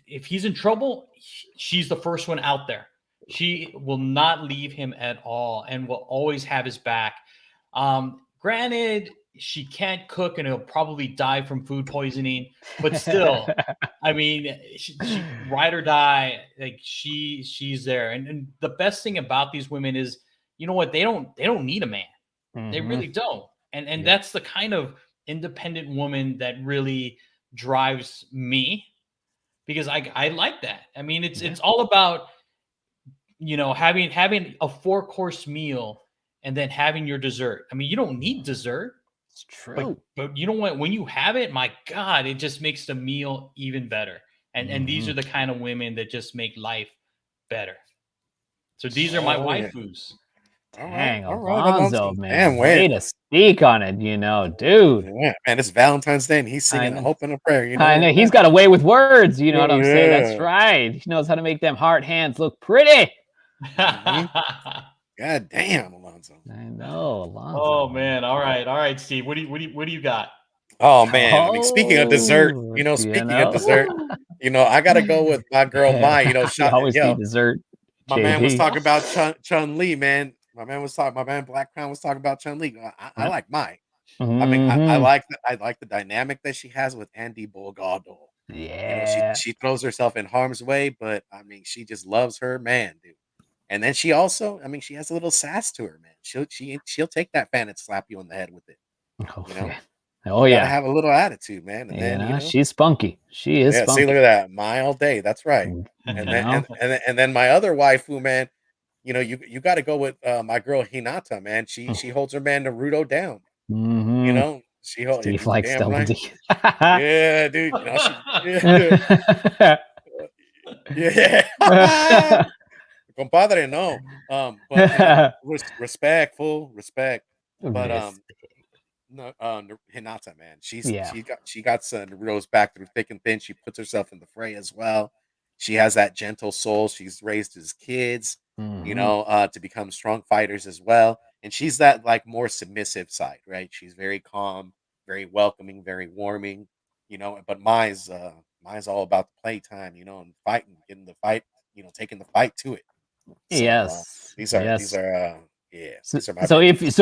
Speaker 3: If he's in trouble, she's the first one out there. She will not leave him at all and will always have his back. Granted, she can't cook and he'll probably die from food poisoning, but still, I mean, she ride or die, like she's there. And the best thing about these women is, you know what, they don't need a man. They really don't. And that's the kind of independent woman that really drives me, because I like that. I mean, it's all about, you know, having a 4-course meal and then having your dessert. I mean, you don't need dessert.
Speaker 1: It's true.
Speaker 3: But you know what? When you have it, my God, it just makes the meal even better. And these are the kind of women that just make life better. So these are my waifus.
Speaker 1: Dang, Alonzo, man. Way to speak on it, you know, dude.
Speaker 2: Yeah, man, it's Valentine's Day and he's singing a hope and a prayer, you know.
Speaker 1: I know, he's got a way with words, you know what I'm saying? That's right. He knows how to make them heart hands look pretty.
Speaker 2: God damn, Alonzo.
Speaker 1: I know, Alonzo.
Speaker 3: Oh man, all right, Steve. What do you got?
Speaker 2: Oh man, I mean, speaking of dessert, you know, you know, I gotta go with my girl Mai. You know,
Speaker 1: always need dessert.
Speaker 2: My man was talking about Chun-Li, man. My man Black Crown was talking about Chun-Li. I like Mai. I mean, I like the dynamic that she has with Andy Bogado.
Speaker 1: Yeah,
Speaker 2: you know, she throws herself in harm's way, but I mean, she just loves her man, dude. And then she also, I mean, she has a little sass to her, man. She'll take that fan and slap you on the head with it. You know, you gotta have a little attitude, man. And then you know,
Speaker 1: she's spunky. She is. Spunky.
Speaker 2: See, look at that, Mai all day. That's right. And then my other waifu, man. You know, you got to go with my girl Hinata, man. She holds her man Naruto down. You know, she holds.
Speaker 1: Steve likes double D.
Speaker 2: Yeah, dude. You know, compadre, no. But respect. But no, Hinata, man. She got some Naruto's back through thick and thin. She puts herself in the fray as well. She has that gentle soul. She's raised his kids, you know, to become strong fighters as well. And she's that like more submissive side, right? She's very calm, very welcoming, very warming, you know. But Mai's all about the playtime, you know, and fighting, getting the fight, you know, taking the fight to it. So, these are
Speaker 1: so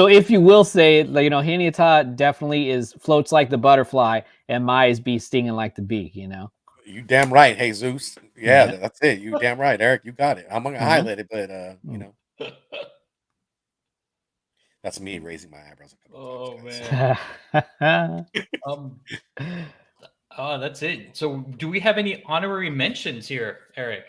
Speaker 1: if you will say, you know, Hinata definitely floats like the butterfly, and Mai is bee stinging like the bee, you know.
Speaker 2: You damn right, Jesus. Yeah, that's it. You damn right, Eric. You got it. I'm gonna highlight it, but you know, that's me raising my eyebrows a couple
Speaker 3: times. Man. That's it. So, do we have any honorary mentions here, Eric?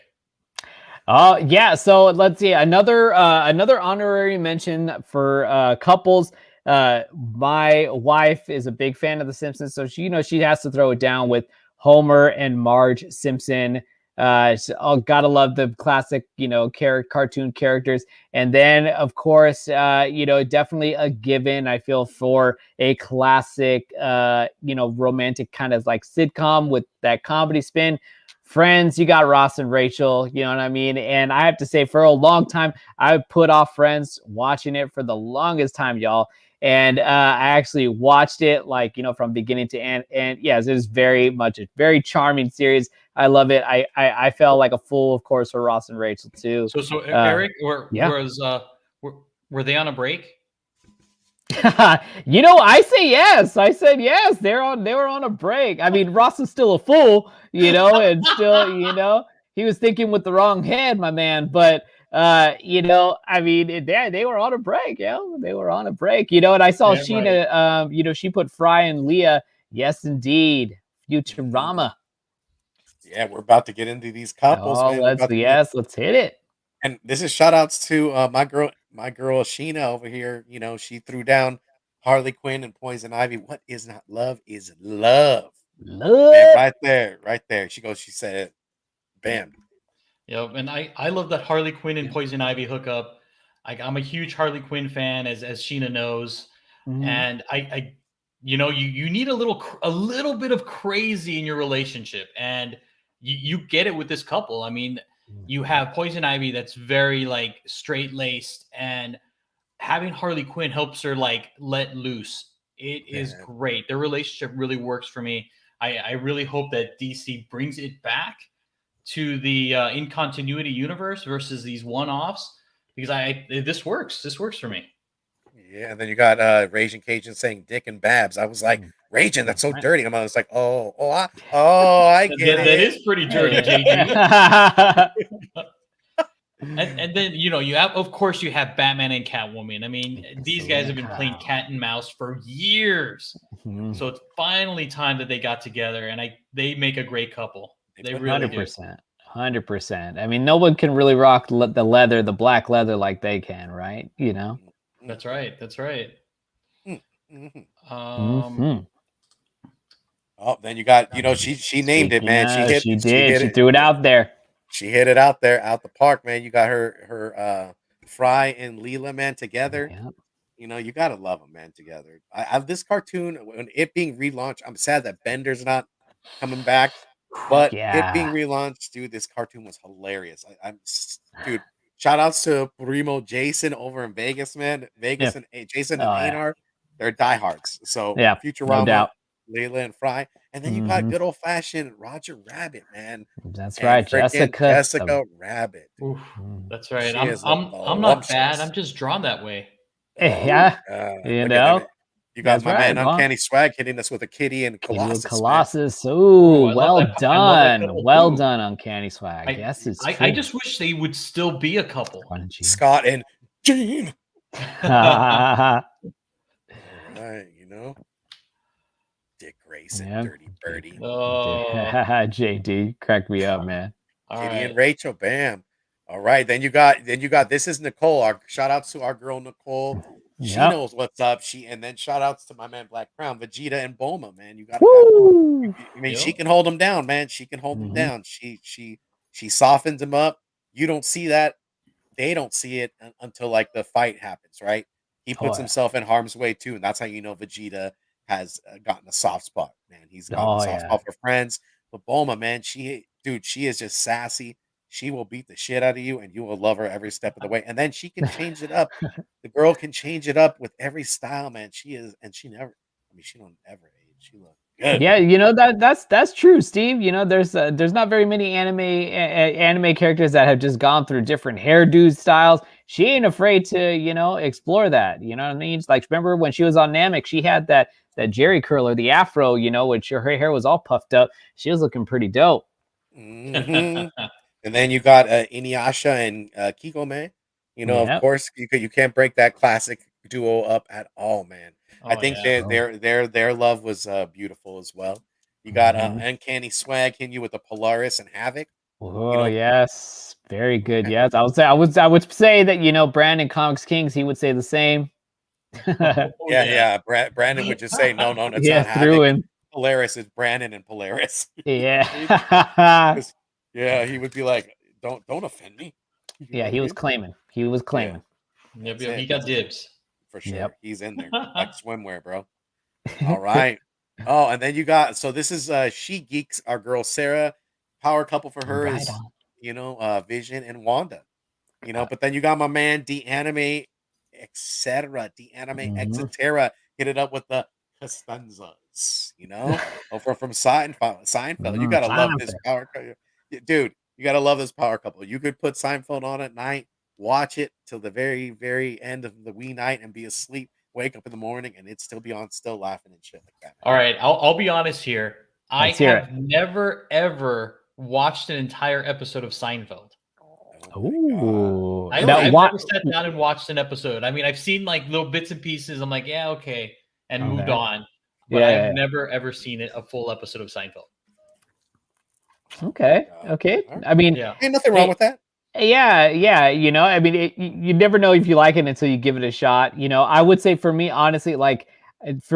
Speaker 1: Yeah. So let's see another honorary mention for couples. My wife is a big fan of The Simpsons, so she has to throw it down with Homer and Marge Simpson. Gotta love the classic, you know, cartoon characters. And then, of course, you know, definitely a given, I feel, for a classic, you know, romantic kind of like sitcom with that comedy spin. Friends, you got Ross and Rachel, you know what I mean? And I have to say, for a long time, I put off Friends, watching it for the longest time, y'all. And I actually watched it, like, you know, from beginning to end. And yes, it is very much a very charming series. I love it. I felt like a fool, of course, for Ross and Rachel too.
Speaker 3: So Eric, were they on a break?
Speaker 1: You know, I say yes. I said yes. They were on a break. I mean, Ross is still a fool, you know, and still, you know, he was thinking with the wrong head, my man. But you know, I mean, they were on a break, they were on a break, you know. And I saw Sheena, you know, she put Fry and Leah. Yes, indeed, Futurama.
Speaker 2: Yeah, we're about to get into these couples.
Speaker 1: Oh,
Speaker 2: man.
Speaker 1: Let's hit it.
Speaker 2: And this is shout outs to my girl Sheena over here. You know, she threw down Harley Quinn and Poison Ivy. What is not love is love. Man, right there. She said, bam.
Speaker 3: Yep, and I love that Harley Quinn and Poison Ivy hookup. I'm a huge Harley Quinn fan, as Sheena knows, and I you know, you need a little bit of crazy in your relationship, and you get it with this couple. I mean, you have Poison Ivy that's very like straight laced and having Harley Quinn helps her like let loose. It is great. Their relationship really works for me. I really hope that DC brings it back to the in continuity universe versus these one-offs, because this works. This works for me.
Speaker 2: Yeah, and then you got Raging Cajun saying Dick and Babs. I was like, Raging, that's so dirty. I was like, I get it.
Speaker 3: That is pretty dirty, JD. And then you have, of course, you have Batman and Catwoman. I mean, these guys have been playing cat and mouse for years, so it's finally time that they got together, and they make a great couple. They really
Speaker 1: 100%. 100%. I mean, no one can really rock the black leather like they can, right?
Speaker 3: That's right. That's right.
Speaker 2: Oh, then you got, she named it, man.
Speaker 1: She did. She threw it out there.
Speaker 2: She hit it out there, out the park, man. You got her Fry and Leela, man, together.
Speaker 1: Yep.
Speaker 2: You gotta love them, man, together. I this cartoon, when it being relaunched, I'm sad that Bender's not coming back, but it being relaunched, dude, this cartoon was hilarious. Dude, shout outs to Primo Jason over in Vegas, man. And Jason and Einar, they're diehards. So Futurama,
Speaker 1: no doubt.
Speaker 2: Layla and Fry, and then you got good old fashioned Roger Rabbit, man.
Speaker 1: That's right,
Speaker 2: Jessica Rabbit.
Speaker 3: Oof, that's right. I'm not bad. I'm just drawn that way.
Speaker 1: Yeah,
Speaker 2: you got my man Uncanny Swag hitting us with a kitty and Colossus.
Speaker 1: Oh, well done, well done, Uncanny Swag. Yes, it's true.
Speaker 3: I just wish they would still be a couple.
Speaker 2: Scott and Jean. All right, Dick Grayson, Dirty Birdie.
Speaker 3: Oh,
Speaker 1: JD, crack me up, man.
Speaker 2: Kitty and Rachel, bam. All right, then you got this is Nicole. Our shout outs to our girl Nicole. She knows what's up. And then shout outs to my man Black Crown, Vegeta and Bulma, man. You got she can hold them down, man. She can hold them down. She softens them up. You don't see that. They don't see it until like the fight happens, right? He puts himself in harm's way too, and that's how you know Vegeta has gotten a soft spot, man. He's gotten a soft spot for friends. But Bulma, man, she is just sassy. She will beat the shit out of you, and you will love her every step of the way. And then she can change it up. The girl can change it up with every style, man. She don't ever age. She looks good.
Speaker 1: Yeah, that's true, Steve. There's not very many anime characters that have just gone through different hairdo styles. She ain't afraid to, explore that. You know what I mean? Like, remember when she was on Namek, she had that Jerry curler, the afro, which her hair was all puffed up. She was looking pretty dope.
Speaker 2: Mm-hmm. And then you got Inuyasha and Kikome. Of course, you can't break that classic duo up at all, man. I think their love was beautiful as well. You got Uncanny Swag hitting you with the Polaris and Havoc.
Speaker 1: Oh, yes, very good. Yes, I would say that Brandon Comics Kings, he would say the same.
Speaker 2: Brandon would just say no, that's not Havoc. Polaris is Brandon and Polaris.
Speaker 1: Yeah.
Speaker 2: Yeah, he would be like, "Don't offend me."
Speaker 1: Yeah, he was claiming.
Speaker 3: Yeah, he got dibs
Speaker 2: for sure. Yep. He's in there like swimwear, bro. All right. Oh, and then you got this is She Geeks, our girl Sarah. Power couple for her is Vision and Wanda. But then you got my man D-Anime, etc. Etc. Hit it up with the Costanzas. From Seinfeld. You gotta love this power couple. Dude, you gotta love this power couple. You could put Seinfeld on at night, watch it till the very, very end of the wee night, and be asleep. Wake up in the morning, and it'd still be on, still laughing and shit like that.
Speaker 3: All right, I'll be honest here. I have never ever watched an entire episode of Seinfeld.
Speaker 1: Oh,
Speaker 3: I've never sat down and watched an episode. I mean, I've seen like little bits and pieces. I'm like, yeah, okay, and moved on. But I've never ever seen a full episode of Seinfeld.
Speaker 1: Okay. I mean,
Speaker 2: ain't nothing wrong with that.
Speaker 1: Yeah. I mean, you never know if you like it until you give it a shot. I would say for me, honestly, it's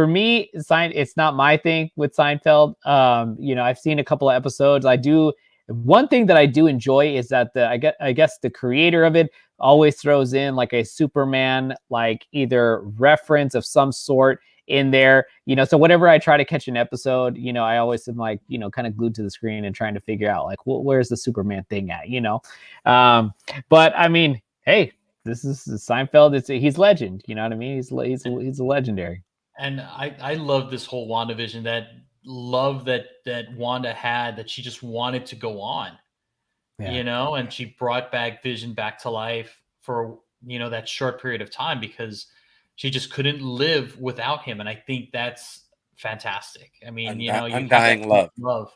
Speaker 1: not my thing with Seinfeld. I've seen a couple of episodes. One thing that I do enjoy is that I guess the creator of it always throws in like a Superman, like either reference of some sort in there, so whenever I try to catch an episode, I always am like, kind of glued to the screen and trying to figure out like, where's the Superman thing at, but I mean, hey, this is Seinfeld. He's legend. You know what I mean? He's a legendary.
Speaker 3: And I love this whole WandaVision, that love that Wanda had, that she just wanted to go on,
Speaker 1: Yeah.
Speaker 3: and she brought back Vision back to life for, that short period of time, because she just couldn't live without him. And I think that's fantastic. I mean, you have that
Speaker 2: Undying love.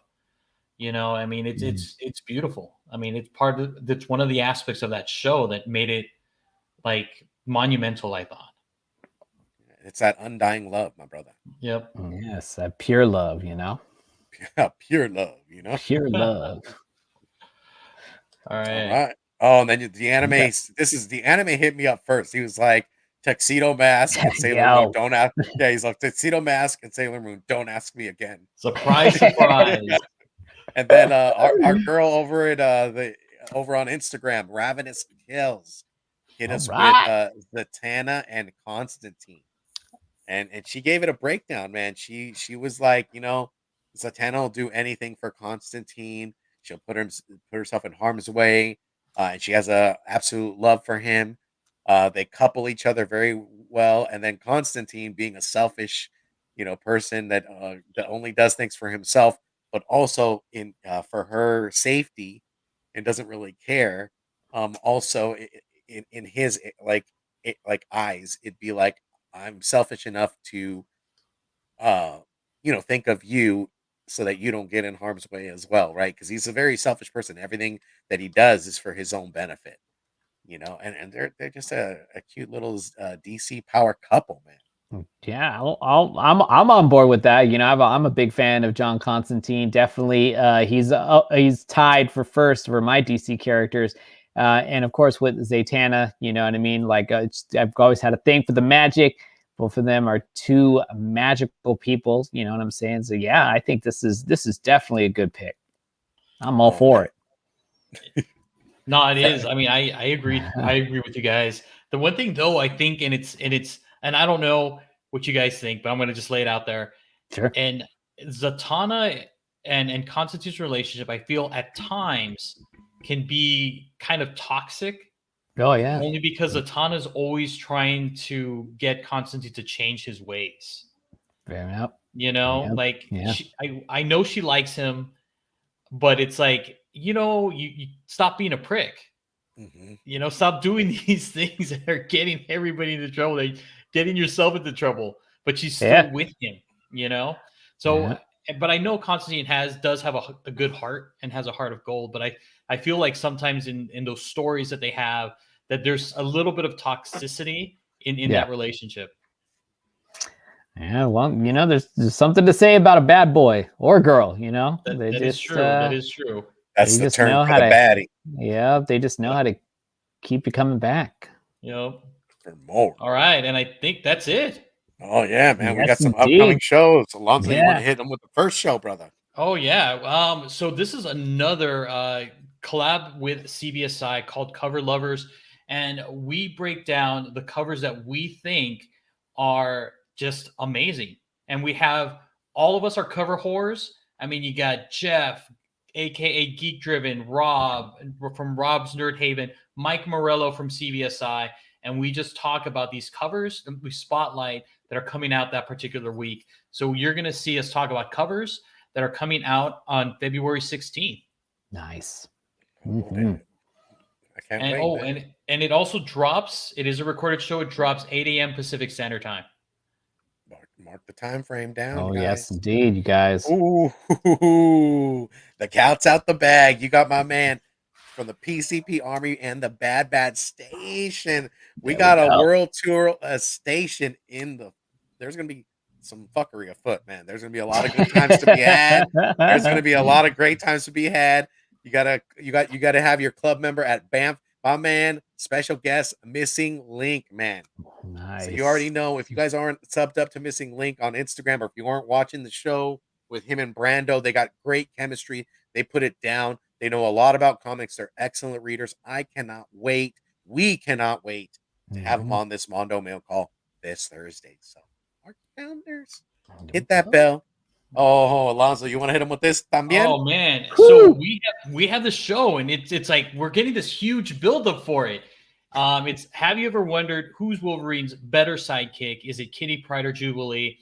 Speaker 3: I mean, it's beautiful. I mean, it's one of the aspects of that show that made it like monumental, I thought.
Speaker 2: It's that undying love, my brother.
Speaker 3: Yep.
Speaker 1: Yes, that pure love,
Speaker 2: Pure love,
Speaker 1: Pure love.
Speaker 3: All right.
Speaker 2: All right. Oh, and then the anime. The anime hit me up first. He was like, tuxedo mask and Sailor Moon. Don't ask. Yeah, he's like, tuxedo mask and Sailor Moon. Don't ask me again.
Speaker 3: Surprise, surprise.
Speaker 2: And then our girl over at over on Instagram, Ravenous Kills, hit us with Zatanna and Constantine. And she gave it a breakdown, man. She was like, Zatanna will do anything for Constantine. She'll put herself in harm's way, and she has a absolute love for him. They couple each other very well, and then Constantine, being a selfish, person that only does things for himself, but also for her safety, and doesn't really care. Also, in his eyes, it'd be like, I'm selfish enough to, think of you so that you don't get in harm's way as well, right? Because he's a very selfish person. Everything that he does is for his own benefit, and they're just a cute little DC power couple, man.
Speaker 1: Yeah, I'm on board with that. I'm a big fan of John Constantine. Definitely, he's tied for first for my DC characters. And of course, with Zatanna, you know what I mean? Like, I've always had a thing for the magic. Both of them are two magical people. You know what I'm saying? So yeah, I think this is definitely a good pick. I'm all for it.
Speaker 3: No, it is. I mean, I agree. I agree with you guys. The one thing though, I think, and I don't know what you guys think, but I'm going to just lay it out there.
Speaker 1: Sure.
Speaker 3: And Zatanna and Constantine's relationship, I feel at times can be kind of toxic.
Speaker 1: Oh yeah.
Speaker 3: Only because Zatanna's always trying to get Constantine to change his ways.
Speaker 1: Fair enough.
Speaker 3: I know she likes him, but it's like, you stop being a prick.
Speaker 2: Mm-hmm.
Speaker 3: Stop doing these things that are getting everybody into trouble, like getting yourself into trouble. But she's still with him, So, but I know Constantine does have a good heart and has a heart of gold. But I feel like sometimes in those stories that they have, that there's a little bit of toxicity in that relationship.
Speaker 1: Yeah, well, there's something to say about a bad boy or girl,
Speaker 3: That is true. That is true.
Speaker 2: That's the term for the baddie.
Speaker 1: Yeah, they just know how to keep you coming back.
Speaker 3: Yep.
Speaker 2: For more.
Speaker 3: All right, and I think that's it.
Speaker 2: Oh yeah, man. We got some upcoming shows. Alonso, you want to hit them with the first show, brother?
Speaker 3: Oh yeah. So this is another collab with CBSI called Cover Lovers, and we break down the covers that we think are just amazing. And we have all of us are cover whores. I mean, you got Jeff, aka Geek Driven, Rob from Rob's Nerd Haven, Mike Morello from CBSI, and we just talk about these covers and we spotlight that are coming out that particular week. So you're going to see us talk about covers that are coming out on February 16th.
Speaker 1: Nice.
Speaker 2: Mm-hmm. I can't wait.
Speaker 3: And it also drops. It is a recorded show. It drops 8 a.m. Pacific Standard Time.
Speaker 2: Mark the time frame down.
Speaker 1: Oh,
Speaker 2: guys.
Speaker 1: yes, indeed, you guys.
Speaker 2: Ooh, the cat's out the bag. You got my man from the PCP Army and the Bad Bad Station. We got a world tour station there's going to be some fuckery afoot, man. There's going to be a lot of good times to be had. There's going to be a lot of great times to be had. You gotta have your club member at Banff. My man, special guest, Missing Link, man.
Speaker 1: Nice.
Speaker 2: So you already know, if you guys aren't subbed up to Missing Link on Instagram, or if you aren't watching the show with him and Brando, they got great chemistry. They put it down. They know a lot about comics. They're excellent readers. I cannot wait. We cannot wait to have them on this Mondo Mail Call this Thursday. So mark your calendars. Hit that bell. Oh, Alonso, you want to hit him with this también?
Speaker 3: Oh man! Woo! So we have the show, and it's like we're getting this huge buildup for it. It's have you ever wondered who's Wolverine's better sidekick? Is it Kitty Pryde or Jubilee?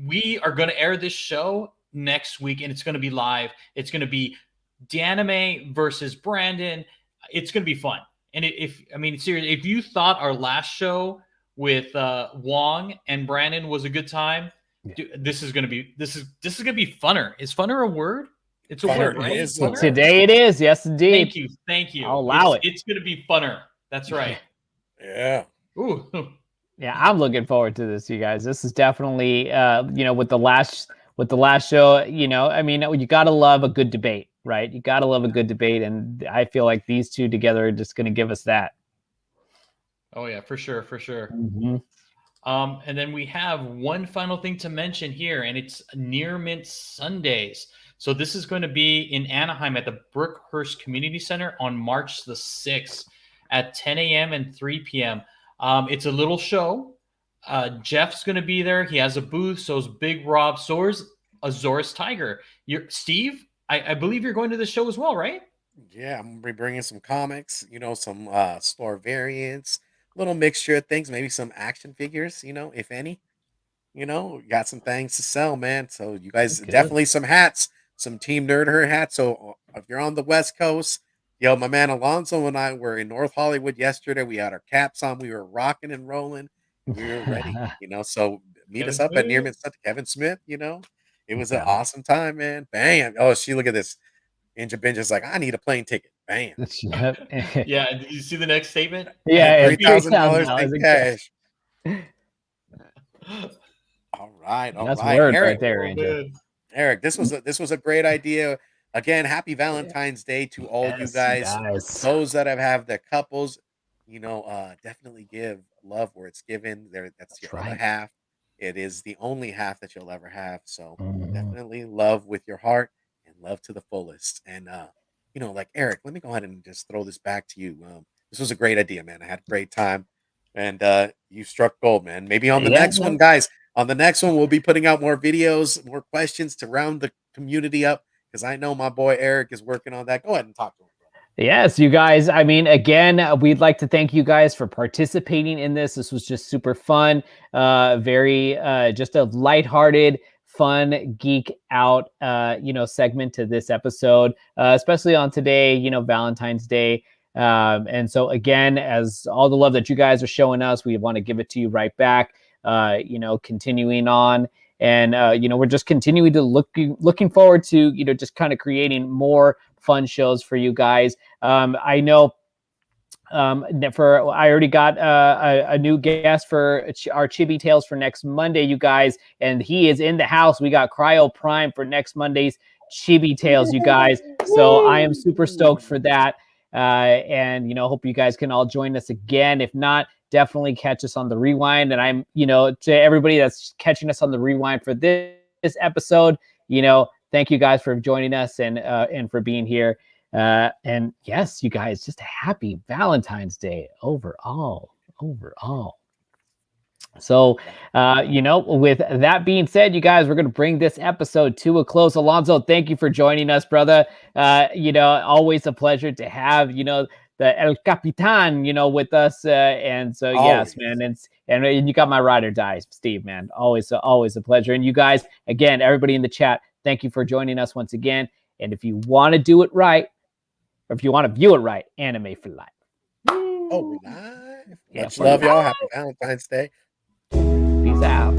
Speaker 3: We are going to air this show next week, and it's going to be live. It's going to be Danime versus Brandon. It's going to be fun. And seriously, if you thought our last show with Wong and Brandon was a good time, this is going to be funner. Is funner a word? It's a word, right?
Speaker 1: Today it is. Yes, indeed.
Speaker 3: Thank you.
Speaker 1: I'll allow it.
Speaker 3: It's going to be funner. That's right.
Speaker 2: Yeah.
Speaker 3: Ooh.
Speaker 1: Yeah, I'm looking forward to this, you guys. This is definitely, with the last show, you gotta love a good debate, right? You gotta love a good debate, and I feel like these two together are just going to give us that.
Speaker 3: Oh yeah, for sure.
Speaker 1: Mm-hmm.
Speaker 3: And then we have one final thing to mention here, and it's Near Mint Sundays. So this is going to be in Anaheim at the Brookhurst Community Center on March the 6th at 10 a.m. and 3 p.m. It's a little show. Jeff's going to be there. He has a booth. So is Big Rob. So is Azorus Tiger. Steve, I believe you're going to the show as well, right?
Speaker 2: Yeah, I'm going to be bringing some comics, some store variants, little mixture of things, maybe some action figures, if any. Got some things to sell, man. So you guys definitely some hats, some Team Nerd Herd hats. So if you're on the West Coast, my man Alonzo and I were in North Hollywood yesterday. We had our caps on. We were rocking and rolling. We were ready, So meet us up at Near Mint Sunday. Kevin Smith, it was an awesome time, man. Bam! Oh, look at this. Ninja Benja's like, I need a plane ticket. Bam!
Speaker 3: Yeah. Did you see the next statement?
Speaker 1: Yeah,
Speaker 2: $3,000 in cash. All right.
Speaker 1: That's word right there,
Speaker 2: Angel. Eric, this was a great idea. Again, happy Valentine's Day to all you guys. Those that have their couples, definitely give love where it's given. That's your other half. It is the only half that you'll ever have. So definitely love with your heart and love to the fullest. And like Eric, let me go ahead and just throw this back to you. This was a great idea, man. I had a great time, and you struck gold, man. Maybe on the next one, guys. On the next one, we'll be putting out more videos, more questions to round the community up, because I know my boy Eric is working on that. Go ahead and talk to him.
Speaker 1: Yes, you guys. Again, we'd like to thank you guys for participating in this. This was just super fun. Very just a lighthearted, fun, geek out, segment to this episode, especially on today, Valentine's Day. And so again, as all the love that you guys are showing us, we want to give it to you right back. Continuing on, and we're just continuing to looking forward to just kind of creating more fun shows for you guys. I know I already got a new guest for our Chibi Tales for next Monday, you guys, and he is in the house. We got Cryo Prime for next Monday's Chibi Tales, you guys. So I am super stoked for that. And hope you guys can all join us again. If not, definitely catch us on the rewind. And I'm, to everybody that's catching us on the rewind for this episode, thank you guys for joining us and for being here. And yes, you guys, just a happy Valentine's Day overall. So, with that being said, you guys, we're going to bring this episode to a close. Alonzo, thank you for joining us, brother. Always a pleasure to have, the El Capitan, with us. And so, yes, man. And you got my ride or die, Steve, man. Always a pleasure. And you guys, again, everybody in the chat, thank you for joining us once again. And if you want to do it right, or if you want to view it right, Anime for Life.
Speaker 2: Oh, we're live. Much love, y'all. Happy Valentine's Day.
Speaker 1: Peace out.